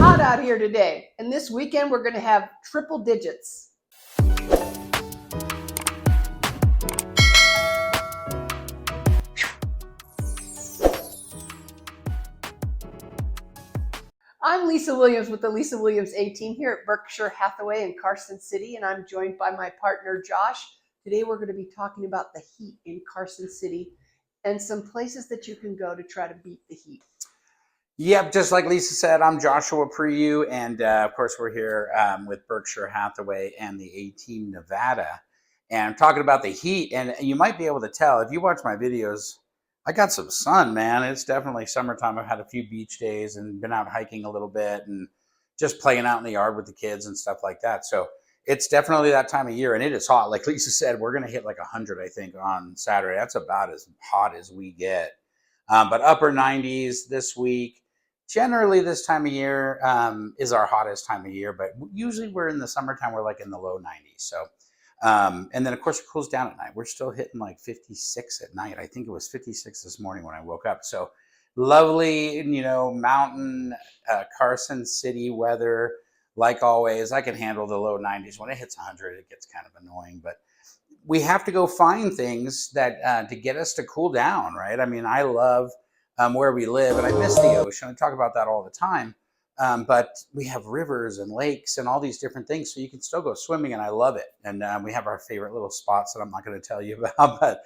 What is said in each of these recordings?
hot out here today, and this weekend we're going to have triple digits. I'm Lisa Williams with the Lisa Williams A-Team here at Berkshire Hathaway in Carson City, and I'm joined by my partner Josh. Today we're going to be talking about the heat in Carson City and some places that you can go to try to beat the heat. Yep, just like Lisa said, I'm Joshua Priou, and of course we're here with Berkshire Hathaway and the A-Team Nevada, and I'm talking about the heat. And you might be able to tell if you watch my videos, I got some sun, man. It's definitely summertime. I've had a few beach days and been out hiking a little bit and just playing out in the yard with the kids and stuff like that. So it's definitely that time of year, and it is hot. Like Lisa said, we're going to hit like 100, I think, on Saturday. That's about as hot as we get. But upper 90s this week. Generally, this time of year is our hottest time of year, but usually we're in the summertime, we're like in the low 90s. So, and then of course it cools down at night. We're still hitting like 56 at night. I think it was 56 this morning when I woke up. So lovely, mountain, Carson City weather. Like always, I can handle the low 90s. When it hits 100, it gets kind of annoying, but we have to go find things that to get us to cool down, right? I mean, I love where we live, and I miss the ocean. I talk about that all the time. But we have rivers and lakes and all these different things, so you can still go swimming, and I love it. And we have our favorite little spots that I'm not going to tell you about, but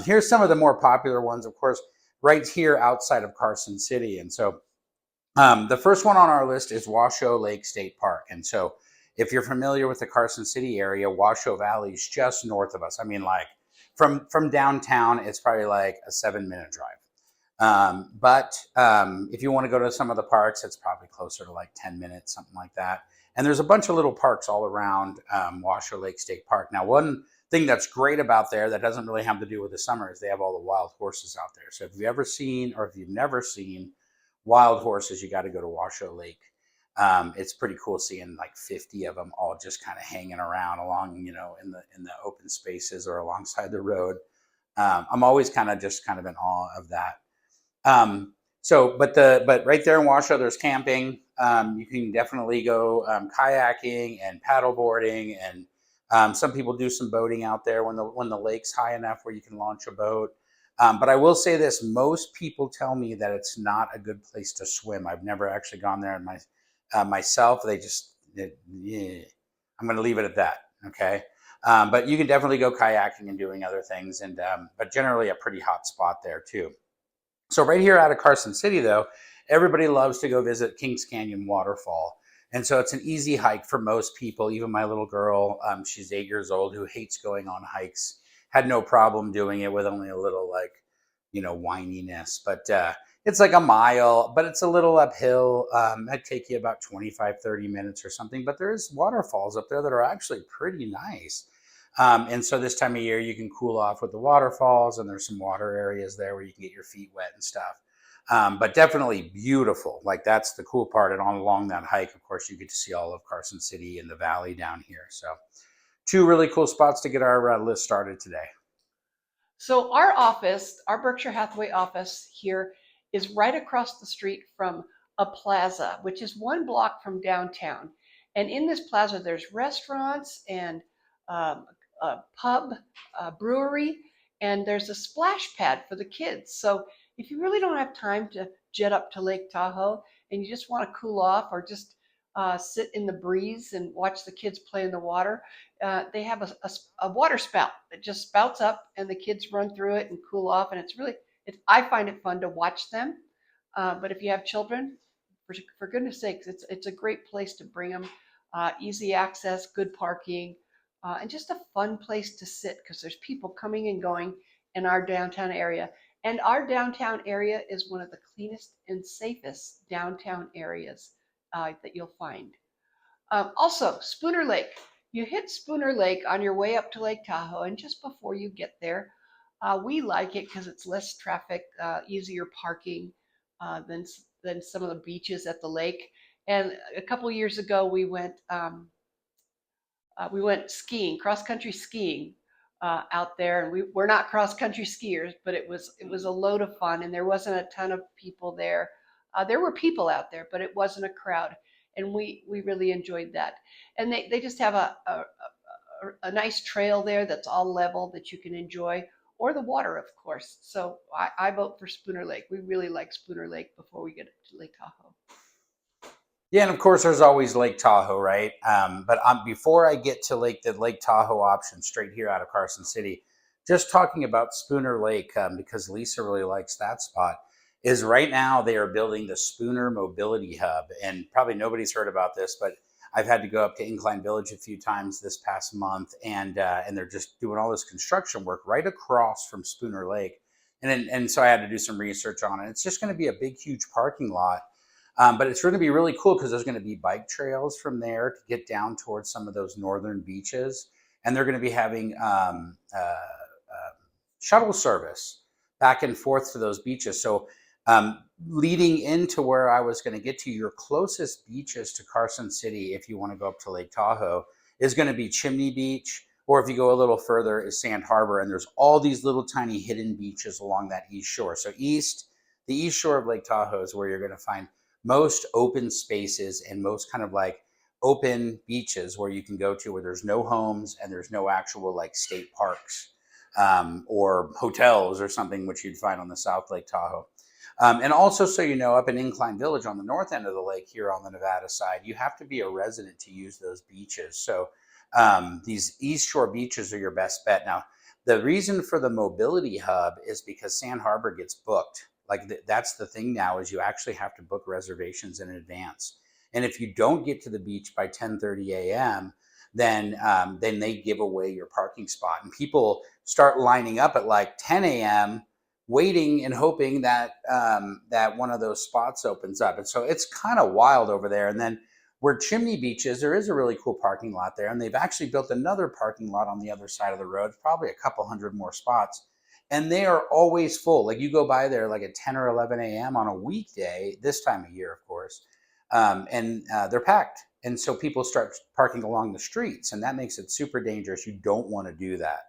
here's some of the more popular ones, of course, right here outside of Carson City. And so the first one on our list is Washoe Lake State Park. And so if you're familiar with the Carson City area, Washoe Valley is just north of us. I mean, like from downtown, it's probably like a 7-minute drive. But if you want to go to some of the parks, it's probably closer to like 10 minutes, something like that. And there's a bunch of little parks all around Washoe Lake State Park. Now, one thing that's great about there that doesn't really have to do with the summer is they have all the wild horses out there. So if you've ever seen, or if you've never seen wild horses, you got to go to Washoe Lake. It's pretty cool seeing like 50 of them all just kind of hanging around along, in the open spaces or alongside the road. I'm always kind of in awe of that. But right there in Washoe, there's camping. You can definitely go kayaking and paddleboarding, and some people do some boating out there when the lake's high enough where you can launch a boat. But I will say this: most people tell me that it's not a good place to swim. I've never actually gone there myself. Yeah, I'm going to leave it at that. Okay. But you can definitely go kayaking and doing other things, and but generally a pretty hot spot there too. So right here out of Carson City, though, everybody loves to go visit Kings Canyon Waterfall. And so it's an easy hike for most people. Even my little girl, she's 8 years old, who hates going on hikes, had no problem doing it with only a little whininess. But it's like a mile, but it's a little uphill. That'd take you about 25, 30 minutes or something. But there's waterfalls up there that are actually pretty nice. And so this time of year, you can cool off with the waterfalls, and there's some water areas there where you can get your feet wet and stuff. But definitely beautiful. Like, that's the cool part. And along that hike, of course, you get to see all of Carson City and the valley down here. So 2 really cool spots to get our list started today. So our office, our Berkshire Hathaway office here, is right across the street from a plaza, which is 1 block from downtown. And in this plaza, there's restaurants and a pub, a brewery, and there's a splash pad for the kids. So if you really don't have time to jet up to Lake Tahoe and you just want to cool off or just sit in the breeze and watch the kids play in the water, they have a water spout that just spouts up, and the kids run through it and cool off. And I find it fun to watch them. But if you have children, for goodness sakes, it's a great place to bring them. Easy access, good parking, and just a fun place to sit because there's people coming and going in our downtown area. And our downtown area is one of the cleanest and safest downtown areas that you'll find. Also, Spooner Lake. You hit Spooner Lake on your way up to Lake Tahoe, and just before you get there, we like it because it's less traffic, easier parking than some of the beaches at the lake. And a couple of years ago, we went skiing, cross country skiing out there, and we're not cross country skiers, but it was a load of fun, and there wasn't a ton of people there. There were people out there, but it wasn't a crowd, and we really enjoyed that. And they just have a nice trail there that's all level that you can enjoy, or the water, of course. So I vote for Spooner Lake. We really like Spooner Lake before we get to Lake Tahoe. Yeah, and of course, there's always Lake Tahoe, right? But before I get to the Lake Tahoe option straight here out of Carson City, just talking about Spooner Lake because Lisa really likes that spot. Is right now they are building the Spooner Mobility Hub, and probably nobody's heard about this, but I've had to go up to Incline Village a few times this past month, and they're just doing all this construction work right across from Spooner Lake, and so I had to do some research on it. It's just going to be a big, huge parking lot, but it's going to be really cool because there's going to be bike trails from there to get down towards some of those northern beaches. And they're going to be having shuttle service back and forth to those beaches. So, leading into where I was going to get to, your closest beaches to Carson City, if you want to go up to Lake Tahoe, is going to be Chimney Beach. Or if you go a little further, is Sand Harbor. And there's all these little tiny hidden beaches along that east shore. So, the east shore of Lake Tahoe is where you're going to find most open spaces and most kind of like open beaches where you can go to where there's no homes and there's no actual like state parks or hotels or something, which you'd find on the South Lake Tahoe. And also, so you know, up in Incline Village on the north end of the lake here on the Nevada side, you have to be a resident to use those beaches. So these East Shore beaches are your best bet. Now, the reason for the mobility hub is because Sand Harbor gets booked. Like that's the thing now, is you actually have to book reservations in advance. And if you don't get to the beach by 10:30 a.m., then they give away your parking spot, and people start lining up at like 10 a.m. waiting and hoping that that one of those spots opens up. And so it's kind of wild over there. And then where Chimney Beach is, there is a really cool parking lot there, and they've actually built another parking lot on the other side of the road, probably a couple hundred more spots, and they are always full. Like you go by there like at 10 or 11 a.m. on a weekday, this time of year, of course, and they're packed. And so people start parking along the streets, and that makes it super dangerous. You don't want to do that.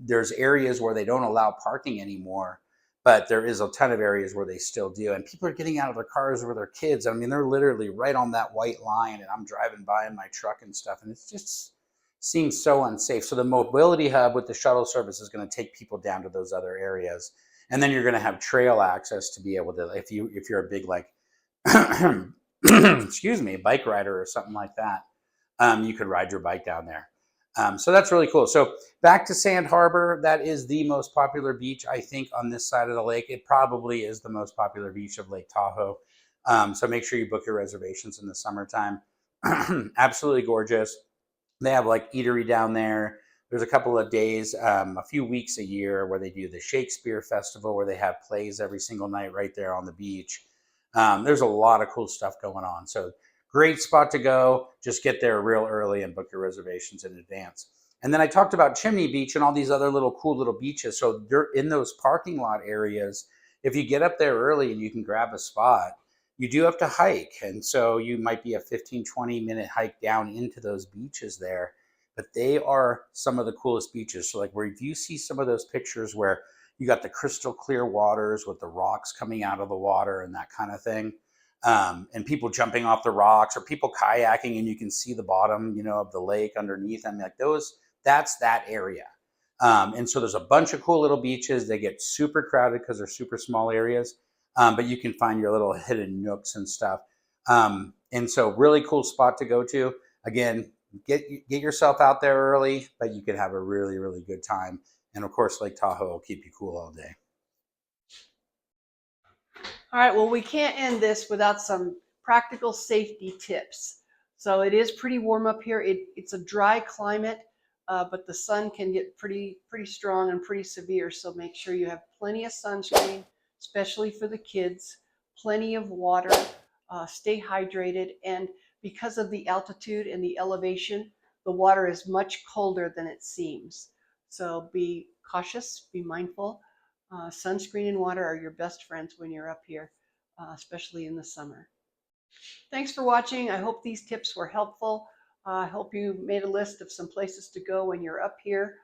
There's areas where they don't allow parking anymore, but there is a ton of areas where they still do. And people are getting out of their cars with their kids. I mean, they're literally right on that white line, and I'm driving by in my truck and stuff, and it's just seems so unsafe. So the mobility hub with the shuttle service is going to take people down to those other areas, and then you're going to have trail access to be able to, if you're a big like excuse me, bike rider or something like that, you could ride your bike down there. So that's really cool. So back to Sand Harbor, that is the most popular beach, I think, on this side of the lake. It probably is the most popular beach of Lake Tahoe. So make sure you book your reservations in the summertime. Absolutely gorgeous. They have like eatery down there. There's a couple of days, a few weeks a year where they do the Shakespeare Festival, where they have plays every single night right there on the beach. There's a lot of cool stuff going on. So great spot to go. Just get there real early and book your reservations in advance. And then I talked about Chimney Beach and all these other little cool little beaches. So they're in those parking lot areas. If you get up there early and you can grab a spot, you do have to hike. And so you might be a 15, 20-minute hike down into those beaches there. But they are some of the coolest beaches. So like where you see some of those pictures where you got the crystal clear waters with the rocks coming out of the water and that kind of thing. And people jumping off the rocks, or people kayaking and you can see the bottom, of the lake underneath. I mean, like that's that area. And so there's a bunch of cool little beaches. They get super crowded because they're super small areas, but you can find your little hidden nooks and stuff. And so really cool spot to go to. Again, get yourself out there early, but you can have a really, really good time. And of course, Lake Tahoe will keep you cool all day. All right, well, we can't end this without some practical safety tips. So it is pretty warm up here. It's a dry climate, but the sun can get pretty strong and pretty severe. So make sure you have plenty of sunscreen, especially for the kids, plenty of water, stay hydrated. And because of the altitude and the elevation, the water is much colder than it seems. So be cautious, be mindful. Sunscreen and water are your best friends when you're up here, especially in the summer. Thanks for watching. I hope these tips were helpful. I hope you made a list of some places to go when you're up here.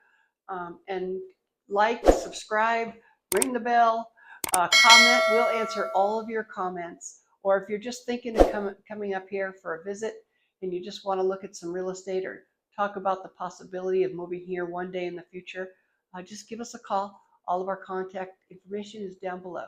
And like, subscribe, ring the bell, comment. We'll answer all of your comments. Or if you're just thinking of coming up here for a visit and you just want to look at some real estate or talk about the possibility of moving here one day in the future, just give us a call. All of our contact information is down below.